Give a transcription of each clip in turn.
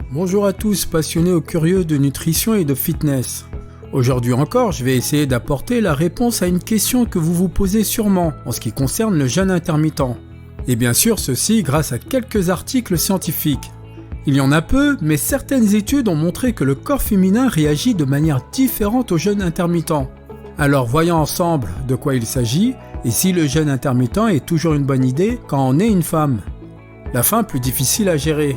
Bonjour à tous passionnés ou curieux de nutrition et de fitness. Aujourd'hui encore, je vais essayer d'apporter la réponse à une question que vous vous posez sûrement en ce qui concerne le jeûne intermittent. Et bien sûr, ceci grâce à quelques articles scientifiques. Il y en a peu, mais certaines études ont montré que le corps féminin réagit de manière différente au jeûne intermittent. Alors voyons ensemble de quoi il s'agit et si le jeûne intermittent est toujours une bonne idée quand on est une femme. La faim plus difficile à gérer.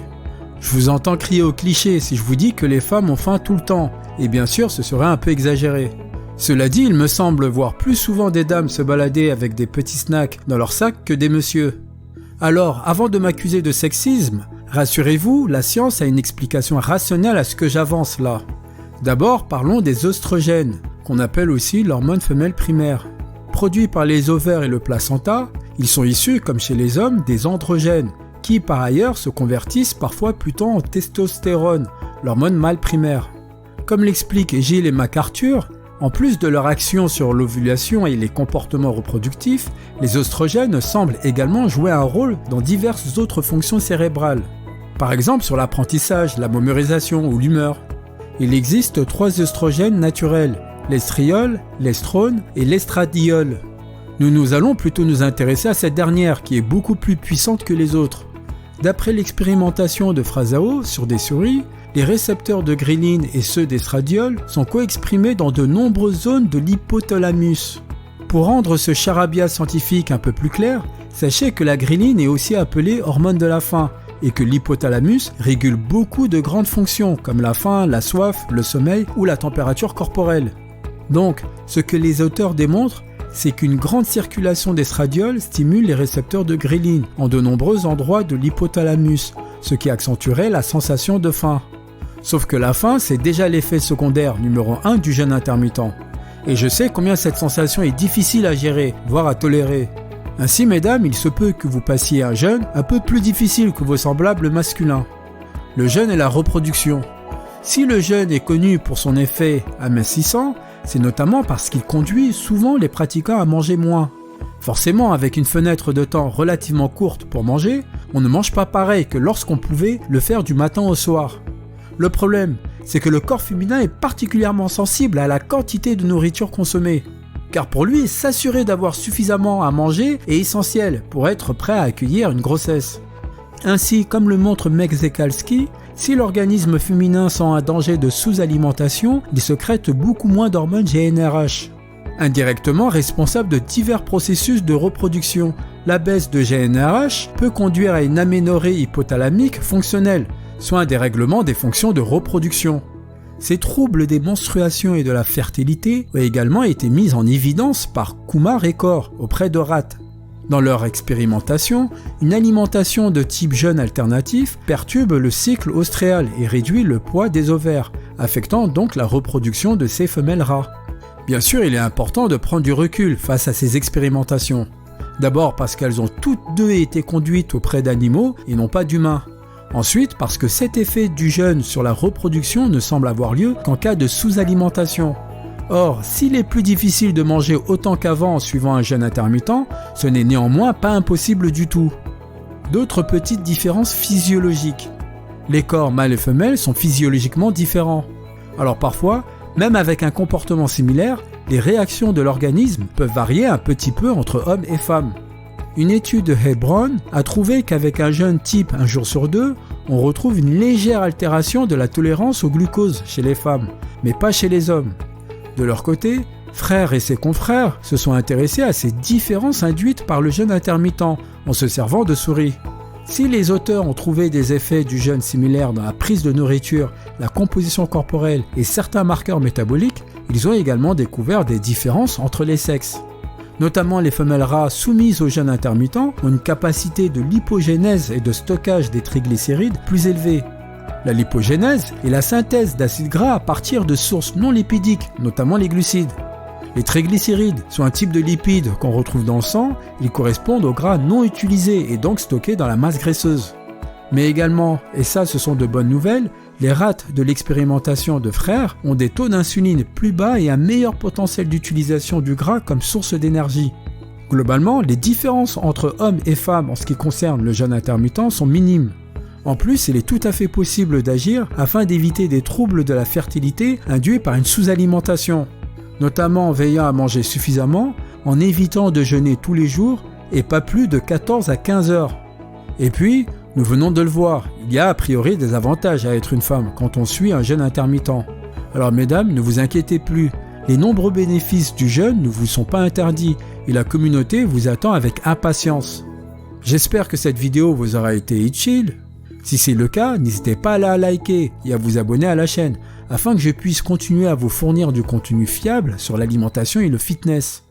Je vous entends crier au cliché si je vous dis que les femmes ont faim tout le temps, et bien sûr ce serait un peu exagéré. Cela dit, il me semble voir plus souvent des dames se balader avec des petits snacks dans leur sac que des messieurs. Alors, avant de m'accuser de sexisme, rassurez-vous, la science a une explication rationnelle à ce que j'avance là. D'abord, parlons des œstrogènes, qu'on appelle aussi l'hormone femelle primaire. Produits par les ovaires et le placenta, ils sont issus, comme chez les hommes, des androgènes, qui par ailleurs se convertissent parfois plutôt en testostérone, l'hormone mâle primaire. Comme l'expliquent Gill et MacArthur, en plus de leur action sur l'ovulation et les comportements reproductifs, les œstrogènes semblent également jouer un rôle dans diverses autres fonctions cérébrales. Par exemple sur l'apprentissage, la mémorisation ou l'humeur. Il existe 3 œstrogènes naturels, l'estriol, l'estrone et l'estradiol. Nous allons plutôt nous intéresser à cette dernière qui est beaucoup plus puissante que les autres. D'après l'expérimentation de Frazao sur des souris, les récepteurs de ghréline et ceux d'estradiol sont co-exprimés dans de nombreuses zones de l'hypothalamus. Pour rendre ce charabia scientifique un peu plus clair, sachez que la ghréline est aussi appelée hormone de la faim et que l'hypothalamus régule beaucoup de grandes fonctions comme la faim, la soif, le sommeil ou la température corporelle. Donc, ce que les auteurs démontrent, c'est qu'une grande circulation d'estradiol stimule les récepteurs de ghréline en de nombreux endroits de l'hypothalamus, ce qui accentuerait la sensation de faim. Sauf que la faim, c'est déjà l'effet secondaire numéro 1 du jeûne intermittent. Et je sais combien cette sensation est difficile à gérer, voire à tolérer. Ainsi, mesdames, il se peut que vous passiez un jeûne un peu plus difficile que vos semblables masculins. Le jeûne et la reproduction. Si le jeûne est connu pour son effet amincissant, c'est notamment parce qu'il conduit souvent les pratiquants à manger moins. Forcément, avec une fenêtre de temps relativement courte pour manger, on ne mange pas pareil que lorsqu'on pouvait le faire du matin au soir. Le problème, c'est que le corps féminin est particulièrement sensible à la quantité de nourriture consommée. Car pour lui, s'assurer d'avoir suffisamment à manger est essentiel pour être prêt à accueillir une grossesse. Ainsi, comme le montre Meg Zekalski, si l'organisme féminin sent un danger de sous-alimentation, il sécrète beaucoup moins d'hormones GnRH. Indirectement responsable de divers processus de reproduction, la baisse de GnRH peut conduire à une aménorrhée hypothalamique fonctionnelle, soit un dérèglement des fonctions de reproduction. Ces troubles des menstruations et de la fertilité ont également été mis en évidence par Kumar et Kaur auprès de rats. Dans leur expérimentation, une alimentation de type jeûne alternatif perturbe le cycle œstréal et réduit le poids des ovaires, affectant donc la reproduction de ces femelles rats. Bien sûr, il est important de prendre du recul face à ces expérimentations. D'abord parce qu'elles ont toutes deux été conduites auprès d'animaux et non pas d'humains. Ensuite parce que cet effet du jeûne sur la reproduction ne semble avoir lieu qu'en cas de sous-alimentation. Or, s'il est plus difficile de manger autant qu'avant en suivant un jeûne intermittent, ce n'est néanmoins pas impossible du tout. D'autres petites différences physiologiques. Les corps mâles et femelles sont physiologiquement différents. Alors parfois, même avec un comportement similaire, les réactions de l'organisme peuvent varier un petit peu entre hommes et femmes. Une étude de Hebron a trouvé qu'avec un jeûne type 1 jour sur 2, on retrouve une légère altération de la tolérance au glucose chez les femmes, mais pas chez les hommes. De leur côté, Frère et ses confrères se sont intéressés à ces différences induites par le jeûne intermittent en se servant de souris. Si les auteurs ont trouvé des effets du jeûne similaires dans la prise de nourriture, la composition corporelle et certains marqueurs métaboliques, ils ont également découvert des différences entre les sexes. Notamment les femelles rats soumises au jeûne intermittent ont une capacité de lipogénèse et de stockage des triglycérides plus élevée. La lipogénèse est la synthèse d'acides gras à partir de sources non lipidiques, notamment les glucides. Les triglycérides sont un type de lipides qu'on retrouve dans le sang, ils correspondent aux gras non utilisés et donc stockés dans la masse graisseuse. Mais également, et ça ce sont de bonnes nouvelles, les rats de l'expérimentation de Frère ont des taux d'insuline plus bas et un meilleur potentiel d'utilisation du gras comme source d'énergie. Globalement, les différences entre hommes et femmes en ce qui concerne le jeûne intermittent sont minimes. En plus, il est tout à fait possible d'agir afin d'éviter des troubles de la fertilité induits par une sous-alimentation, notamment en veillant à manger suffisamment, en évitant de jeûner tous les jours et pas plus de 14 à 15 heures. Et puis, nous venons de le voir, il y a a priori des avantages à être une femme quand on suit un jeûne intermittent. Alors mesdames, ne vous inquiétez plus, les nombreux bénéfices du jeûne ne vous sont pas interdits et la communauté vous attend avec impatience. J'espère que cette vidéo vous aura été utile. Si c'est le cas, n'hésitez pas à la liker et à vous abonner à la chaîne afin que je puisse continuer à vous fournir du contenu fiable sur l'alimentation et le fitness.